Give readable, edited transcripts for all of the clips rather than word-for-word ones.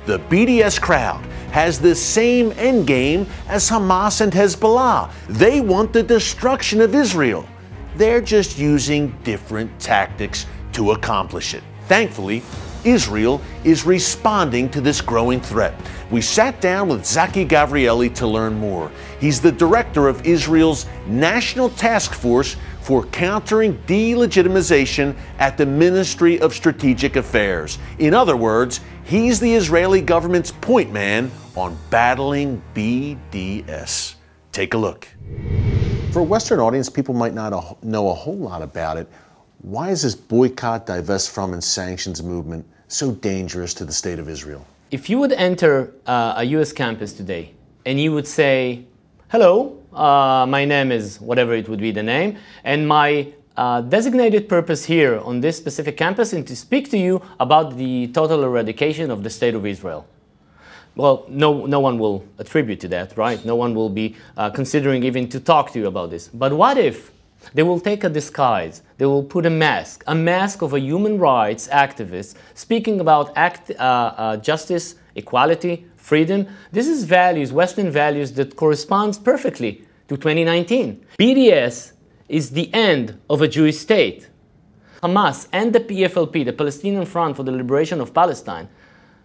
The BDS crowd has the same endgame as Hamas and Hezbollah. They want the destruction of Israel. They're just using different tactics to accomplish it. Thankfully, Israel is responding to this growing threat. We sat down with Tzahi Gavrieli to learn more. He's the director of Israel's National Task Force for Countering Delegitimization at the Ministry of Strategic Affairs. In other words, he's the Israeli government's point man on battling BDS. Take a look. For a Western audience, people might not know a whole lot about it. Why is this boycott, divest from, and sanctions movement so dangerous to the state of Israel? If you would enter a US campus today and you would say, hello, my name is whatever it would be the name, and my designated purpose here on this specific campus is to speak to you about the total eradication of the state of Israel. Well, no one will attribute to that, right? No one will be considering even to talk to you about this. But what if they will take a disguise, they will put a mask of a human rights activist speaking about justice, equality, freedom. This is values, Western values that corresponds perfectly to 2019. BDS is the end of a Jewish state. Hamas and the PFLP, the Palestinian Front for the Liberation of Palestine,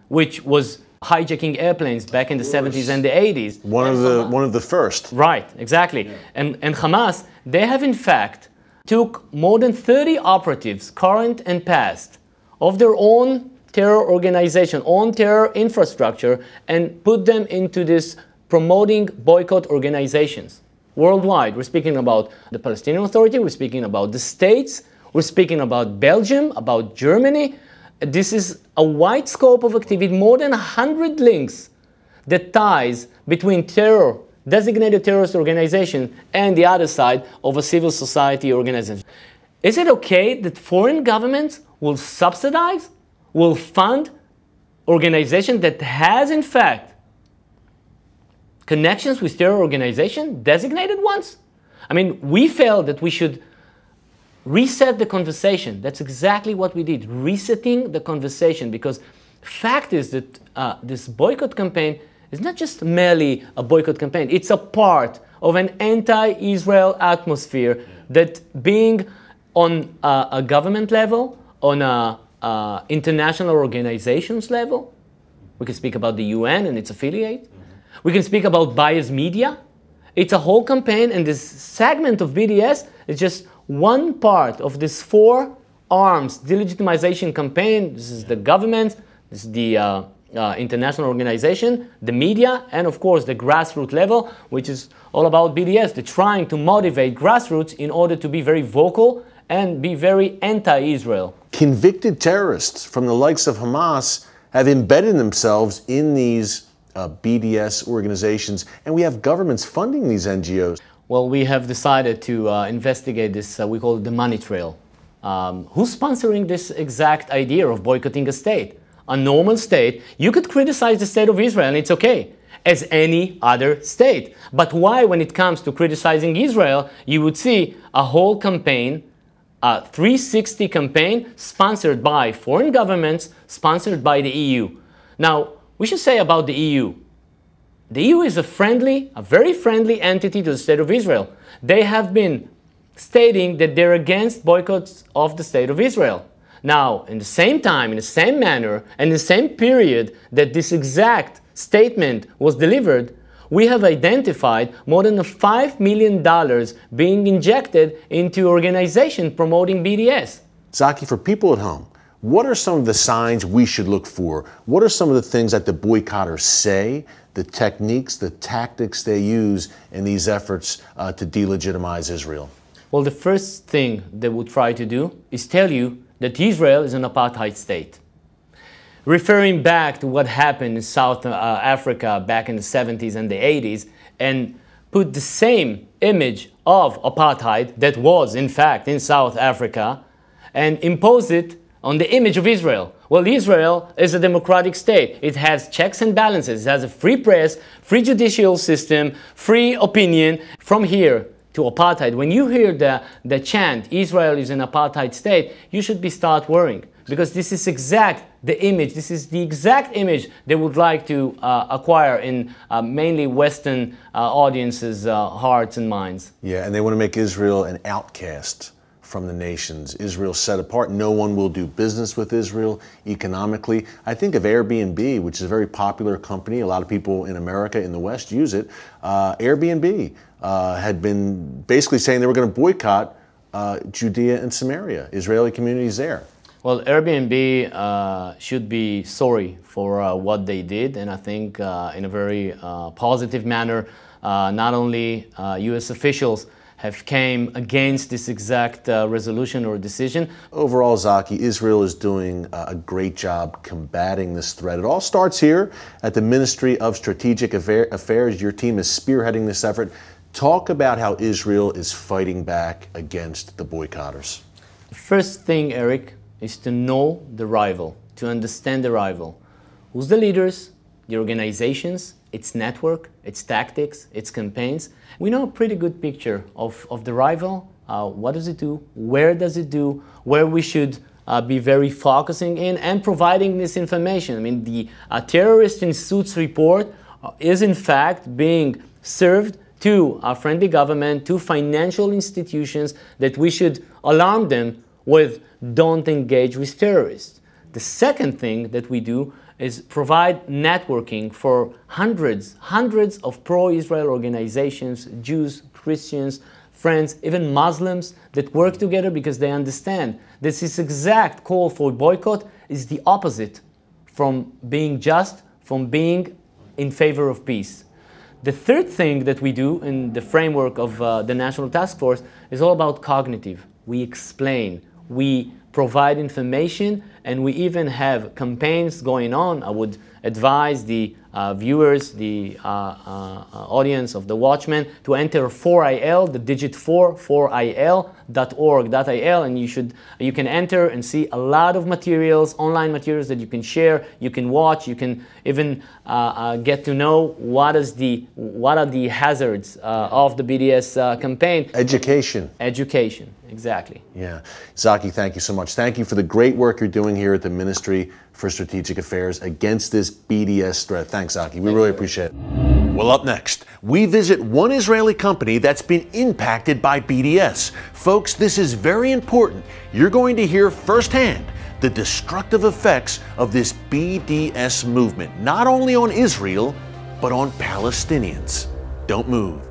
which was hijacking airplanes back in the 70s and the 80s. One of the first. Right, exactly. Yeah. And Hamas, they have in fact took more than 30 operatives, current and past, of their own terror organization, own terror infrastructure, and put them into this promoting boycott organizations worldwide. We're speaking about the Palestinian Authority, we're speaking about the states, we're speaking about Belgium, about Germany. This is a wide scope of activity, more than 100 links that ties between terror, designated terrorist organization, and the other side of a civil society organization. Is it okay that foreign governments will subsidize, will fund organization that has in fact connections with terror organization, designated ones? I mean, we felt that we should reset the conversation. That's exactly what we did, resetting the conversation, because fact is that this boycott campaign is not just merely a boycott campaign, it's a part of an anti-Israel atmosphere that being on a government level, on a international organizations level, we can speak about the UN and its affiliate, we can speak about biased media. It's a whole campaign, and this segment of BDS is just one part of this four arms delegitimization campaign. This is the government, this is the international organization, the media, and of course the grassroots level, which is all about BDS. They're trying to motivate grassroots in order to be very vocal and be very anti-Israel. Convicted terrorists from the likes of Hamas have embedded themselves in these BDS organizations, and we have governments funding these NGOs. Well, we have decided to investigate this, we call it the money trail. Who's sponsoring this exact idea of boycotting a state? A normal state, you could criticize the state of Israel and it's okay, as any other state. But why, when it comes to criticizing Israel, you would see a whole campaign, a 360 campaign sponsored by foreign governments, sponsored by the EU. Now, we should say about the EU. The EU is a very friendly entity to the state of Israel. They have been stating that they're against boycotts of the state of Israel. Now, in the same time, in the same manner, and in the same period that this exact statement was delivered, we have identified more than $5 million being injected into organizations promoting BDS. Tzahi, for people at home, what are some of the signs we should look for? What are some of the things that the boycotters say, the techniques, the tactics they use in these efforts to delegitimize Israel? Well, the first thing they would try to do is tell you that Israel is an apartheid state. Referring back to what happened in South Africa back in the 70s and the 80s, and put the same image of apartheid that was, in fact, in South Africa, and impose it on the image of Israel. Well, Israel is a democratic state. It has checks and balances. It has a free press, free judicial system, free opinion. From here to apartheid, when you hear the chant, Israel is an apartheid state, you should start worrying. because this is this is the exact image they would like to acquire in mainly Western audiences' hearts and minds. Yeah, and they want to make Israel an outcast from the nations. Israel set apart. No one will do business with Israel economically. I think of Airbnb, which is a very popular company. A lot of people in America, in the West, use it. Airbnb had been basically saying they were going to boycott Judea and Samaria, Israeli communities there. Well, Airbnb should be sorry for what they did, and I think in a very positive manner, not only U.S. officials have came against this exact resolution or decision. Overall, Tzahi, Israel is doing a great job combating this threat. It all starts here at the Ministry of Strategic Affairs. Your team is spearheading this effort. Talk about how Israel is fighting back against the boycotters. The first thing, Eric, is to know the rival, to understand the rival. Who's the leaders, the organizations, its network, its tactics, its campaigns. We know a pretty good picture of the rival. What does it do? Where does it do? Where we should be very focusing in and providing this information. I mean, the terrorist in suits report is in fact being served to a friendly government, to financial institutions, that we should alarm them with don't engage with terrorists. The second thing that we do is provide networking for hundreds of pro-Israel organizations, Jews, Christians, friends, even Muslims that work together because they understand this exact call for boycott is the opposite from being just, from being in favor of peace. The third thing that we do in the framework of the National Task Force is all about cognitive. We explain, we provide information, and we even have campaigns going on. I would advise the viewers, the audience of The Watchmen, to enter 4IL, the digit 4il.org.il, and you can enter and see a lot of materials, online materials that you can share, you can watch, you can even get to know what are the hazards of the BDS campaign. Education. Education, exactly. Yeah. Tzahi, thank you so much. Thank you for the great work you're doing here at the Ministry for Strategic Affairs against this BDS threat. Thanks, Tzahi. We really appreciate it. Well, up next, we visit one Israeli company that's been impacted by BDS. Folks, this is very important. You're going to hear firsthand the destructive effects of this BDS movement, not only on Israel, but on Palestinians. Don't move.